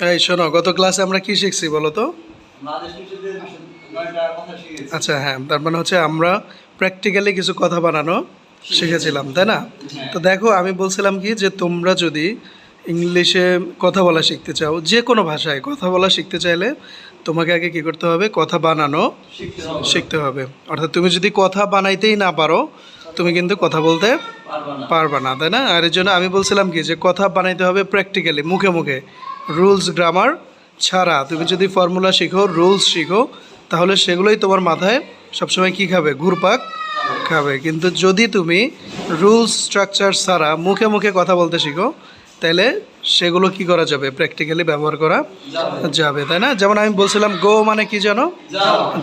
এই শোনো, গত ক্লাসে আমরা কি শিখছি বলো তো? আচ্ছা হ্যাঁ, তার মানে হচ্ছে আমরা প্র্যাকটিক্যালি কিছু কথা বানানো শিখেছিলাম, তাই না? তো দেখো, আমি বলছিলাম কি যে তোমরা যদি ইংলিশে কথা বলা শিখতে চাও, যে কোনো ভাষায় কথা বলা শিখতে চাইলে তোমাকে আগে কী করতে হবে? কথা বানানো শিখতে হবে। অর্থাৎ তুমি যদি কথা বানাইতেই না পারো, তুমি কিন্তু কথা বলতে পারবা না, তাই না? আর এর জন্য আমি বলছিলাম কি যে কথা বানাইতে হবে প্র্যাকটিক্যালি, মুখে মুখে, রুলস গ্রামার ছাড়া। তুমি যদি ফর্মুলা শিখো, রুলস শিখো, তাহলে সেগুলোই তোমার মাথায় সবসময় কী খাবে? ঘুরপাক খাবে। কিন্তু যদি তুমি রুলস স্ট্রাকচার ছাড়া মুখে মুখে কথা বলতে শিখো, তাহলে সেগুলো কি করা যাবে? প্র্যাকটিক্যালি ব্যবহার করা যাবে, তাই না? যেমন আমি বলছিলাম গো মানে কি জানো?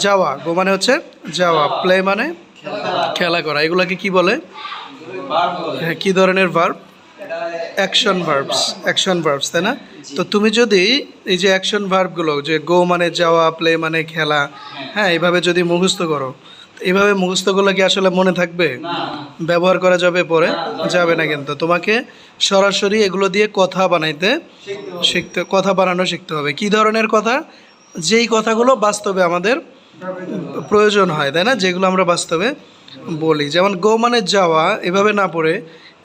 যাওয়া। গো মানে হচ্ছে যাওয়া। প্লে মানে খেলা করা। এগুলোকে কি বলে? হ্যাঁ, কী ধরনের verb? Action verbs. Action verbs, তাই না? তো তুমি যদি এই যে অ্যাকশন ভার্বগুলো, যে গো মানে যাওয়া, প্লে মানে খেলা, হ্যাঁ, এইভাবে যদি মুখস্থ করো, এইভাবে মুখস্থ করলে কি আসলে মনে থাকবে? ব্যবহার করা যাবে পরে? যাবে না। কিন্তু তোমাকে সরাসরি এগুলো দিয়ে কথা বানাইতে শিখতে, কথা বানানো শিখতে হবে। কি ধরনের কথা? যেই কথাগুলো বাস্তবে আমাদের প্রয়োজন হয়, তাই না? যেগুলো আমরা বাস্তবে বলি। যেমন গো মানে যাওয়া, এভাবে না পড়ে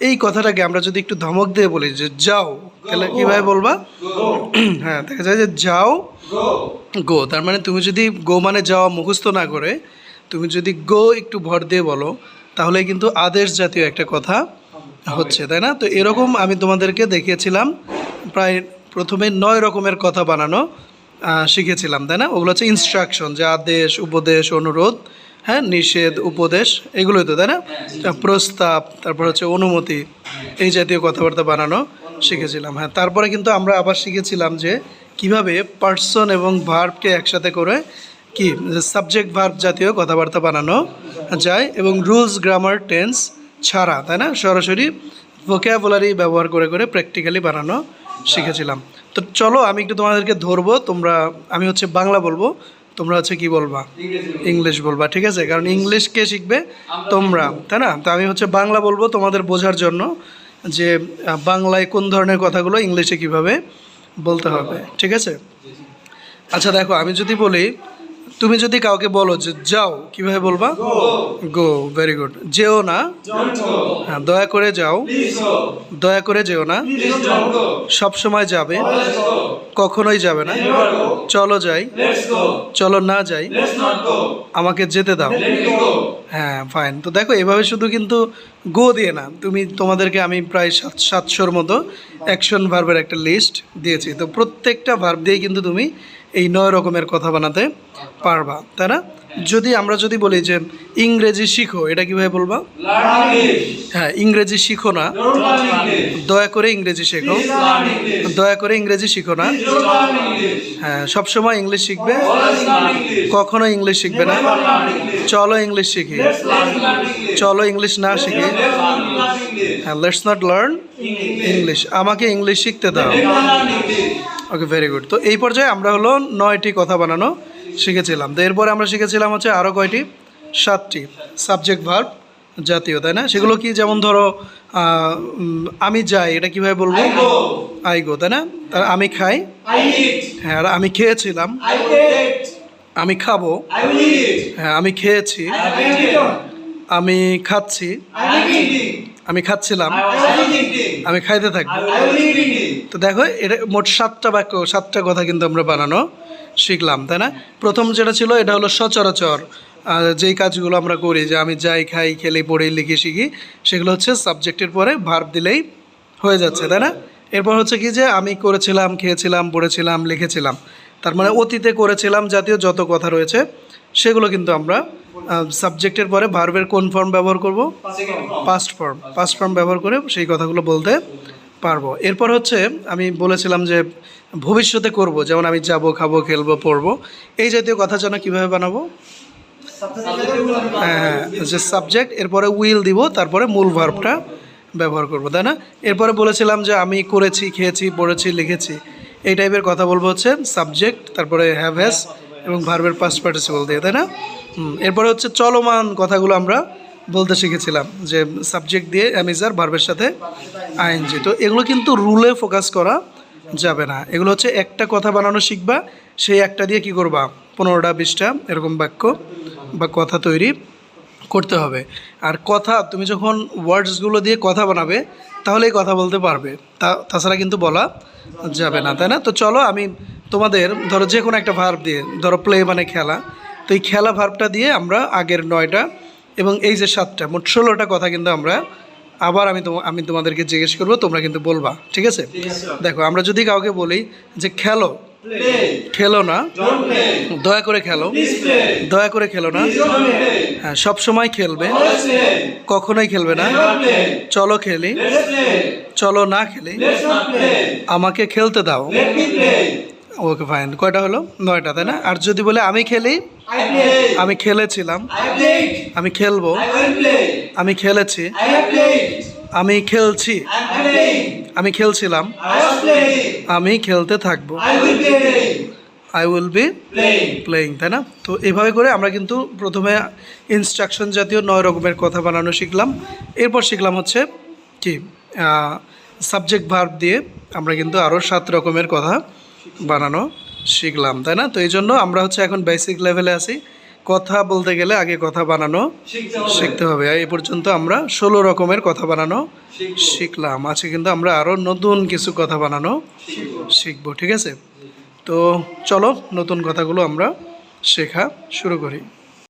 এই কথাটাকে আমরা যদি একটু ধমক দিয়ে বলি যে যাও, তাহলে কীভাবে বলবা? হ্যাঁ, দেখা যায় যে যাও গো। তার মানে তুমি যদি গো মানে যাওয়া মুখস্থ না করে তুমি যদি গো একটু ভর দিয়ে বলো, তাহলে কিন্তু আদেশ জাতীয় একটা কথা হচ্ছে, তাই না? তো এরকম আমি তোমাদেরকে দেখিয়েছিলাম, প্রায় প্রথমে 9 রকমের কথা বানানো শিখেছিলাম, তাই না? ওগুলো হচ্ছে ইনস্ট্রাকশন, যে আদেশ, উপদেশ, অনুরোধ, হ্যাঁ, নিষেধ, উপদেশ, এগুলোই তো, তাই না? প্রস্তাব, তারপর হচ্ছে অনুমতি, এই জাতীয় কথাবার্তা বানানো শিখেছিলাম। হ্যাঁ, তারপরে কিন্তু আমরা আবার শিখেছিলাম যে কিভাবে পার্সন এবং ভার্বকে একসাথে করে কি সাবজেক্ট ভার্ব জাতীয় কথাবার্তা বানানো যায়, এবং রুলস গ্রামার টেন্স ছাড়া, তাই না? সরাসরি ভোক্যাবুলারি ব্যবহার করে করে প্র্যাকটিক্যালি বানানো শিখেছিলাম। তো চলো আমি একটু তোমাদেরকে ধরবো, তোমরা, আমি হচ্ছে বাংলা বলবো, তোমরা হচ্ছে কি বলবা? ইংলিশ বলবা, ঠিক আছে? কারণ ইংলিশ কে শিখবে? তোমরা, তাই না? তো আমি হচ্ছে বাংলা বলবো তোমাদের বোঝার জন্য, যে বাংলায় কোন ধরনের কথাগুলো ইংলিশে কিভাবে বলতে হবে, ঠিক আছে? আচ্ছা দেখো, আমি যদি বলি, তুমি যদি কাউকে বলো যে যাও, কিভাবে বলবা? গো। Very good. যেও না, হ্যাঁ, দয়া করে যাও, দয়া করে যেও না, সব সময় যাবে, কখনোই যাবে না, চলো যাই, চলো না যাই, আমাকে যেতে দাও। হ্যাঁ, ফাইন। তো দেখো, এভাবে শুধু কিন্তু গো দিয়ে না, তোমাদেরকে আমি প্রায় 700-র মতো অ্যাকশন ভার্বের একটা লিস্ট দিয়েছি। তো প্রত্যেকটা ভার্ব দিয়ে কিন্তু তুমি এই 9 রকমের কথা বানাতে পারবা, তাই না? আমরা যদি বলি যে ইংরেজি শিখো, এটা কীভাবে বলবা? হ্যাঁ, ইংরেজি শিখো না, দয়া করে ইংরেজি শেখো, দয়া করে ইংরেজি শিখো না, হ্যাঁ, সবসময় ইংলিশ শিখবে, কখনো ইংলিশ শিখবে না, চলো ইংলিশ শিখি, চলো ইংলিশ না শিখি, হ্যাঁ, লেটস নট লার্ন ইংলিশ, আমাকে ইংলিশ শিখতে দাও। ওকে, ভেরি গুড। তো এই পর্যায়ে আমরা হলো 9টি কথা বানানো শিখেছিলাম। তো এরপরে আমরা শিখেছিলাম হচ্ছে আরও কয়টি? 7টি সাবজেক্ট ভার্ব জাতীয়, তাই না? সেগুলো কি? যেমন ধরো আমি যাই, এটা কীভাবে বলবো? আই গো, তাই না? তার আমি খাই, হ্যাঁ, আর আমি খেয়েছিলাম, আমি খাবো, হ্যাঁ, আমি খেয়েছি, আমি খাচ্ছি, আমি খাচ্ছিলাম, আমি খাইতে থাকবো। তো দেখো, এটা মোট 7টা বাক্য, 7টা কথা কিন্তু আমরা বানানো শিখলাম, তাই না? প্রথম যেটা ছিল, এটা হলো সচরাচর যেই কাজগুলো আমরা করি, যে আমি যাই, খাই, খেলি, পড়ি, লিখি, শিখি, সেগুলো হচ্ছে সাবজেক্টের পরে ভার্ব দিলেই হয়ে যাচ্ছে, তাই না? এরপর হচ্ছে কি, যে আমি করেছিলাম, খেয়েছিলাম, পড়েছিলাম, লিখেছিলাম, তার মানে অতীতে করেছিলাম জাতীয় যত কথা রয়েছে সেগুলো কিন্তু আমরা সাবজেক্টের পরে ভার্বের কোন ফর্ম ব্যবহার করব? Past form. পাস্ট ফর্ম ব্যবহার করে সেই কথাগুলো বলতে পারবো। এরপর হচ্ছে আমি বলেছিলাম যে ভবিষ্যতে করব, যেমন আমি যাব, খাবো, খেলবো, পড়বো, এই জাতীয় কথা যেন কীভাবে বানাবো? হ্যাঁ, যে সাবজেক্ট, এরপরে উইল দিব, তারপরে মূল ভার্বটা ব্যবহার করব, তাই না? এরপরে বলেছিলাম যে আমি করেছি, খেয়েছি, পড়েছি, লিখেছি, এই টাইপের কথা বলবো হচ্ছে সাবজেক্ট, তারপরে হ্যাভ হ্যাজ এবং ভার্বের পাস্ট পার্টিসিপল দিয়ে, তাই না? এরপরে হচ্ছে চলমান কথাগুলো আমরা বলতে শিখেছিলাম, যে সাবজেক্ট দিয়ে এমইজার, ভার্বের সাথে আইএনজি। তো এগুলো কিন্তু রুলে ফোকাস করা যাবে না। এগুলো হচ্ছে একটা কথা বানানো শিখবা, সেই একটা দিয়ে কি করবা 15টা 20টা এরকম বাক্য বা কথা তৈরি করতে হবে। আর কথা তুমি যখন ওয়ার্ডসগুলো দিয়ে কথা বানাবে তাহলেই কথা বলতে পারবে, তাছাড়া কিন্তু বলা যাবে না, তাই না? তো চলো আমি তোমাদের ধরো যে কোনো একটা ভার্ব দিয়ে, ধরো প্লে মানে খেলা, তো এই খেলা ভার্বটা দিয়ে আমরা আগের 9টা এবং এই যে 7টা মোট 16টা কথা কিন্তু আমরা আবার আমি তোমাদেরকে জিজ্ঞেস করবো, তোমরা কিন্তু বলবা, ঠিক আছে? দেখো আমরা যদি কাউকে বলি যে খেলো, খেলো না, দয়া করে খেলো, দয়া করে খেলো না, হ্যাঁ সব সময় খেলবে, কখনোই খেলবে না, চলো খেলি, চলো না খেলি, আমাকে খেলতে দাও। ওকে ফাইন, কয়টা হলো? 9টা, তাই না? আর যদি বলে আমি খেলি, আমি খেলেছিলাম, আমি খেলবো, আমি খেলেছি, আমি খেলছি, আমি খেলছিলাম, আমি খেলতে থাকবো, আই উইল বি প্লেয়িং, তাই না? তো এইভাবে করে আমরা কিন্তু প্রথমে ইনস্ট্রাকশন জাতীয় 9 রকমের কথা বানানো শিখলাম। এরপর শিখলাম হচ্ছে কি সাবজেক্ট ভার্ব দিয়ে আমরা কিন্তু আরও 7 রকমের কথা বানানো শিখলাম, তাই না? তো এই জন্য আমরা হচ্ছে এখন বেসিক লেভেলে আছি। কথা বলতে গেলে আগে কথা বানানো শিখতে হবে। এই পর্যন্ত আমরা 16 রকমের কথা বানানো শিখলাম। আজকে কিন্তু আমরা আরও নতুন কিছু কথা বানানো শিখবো, ঠিক আছে? তো চলো নতুন কথাগুলো আমরা শেখা শুরু করি।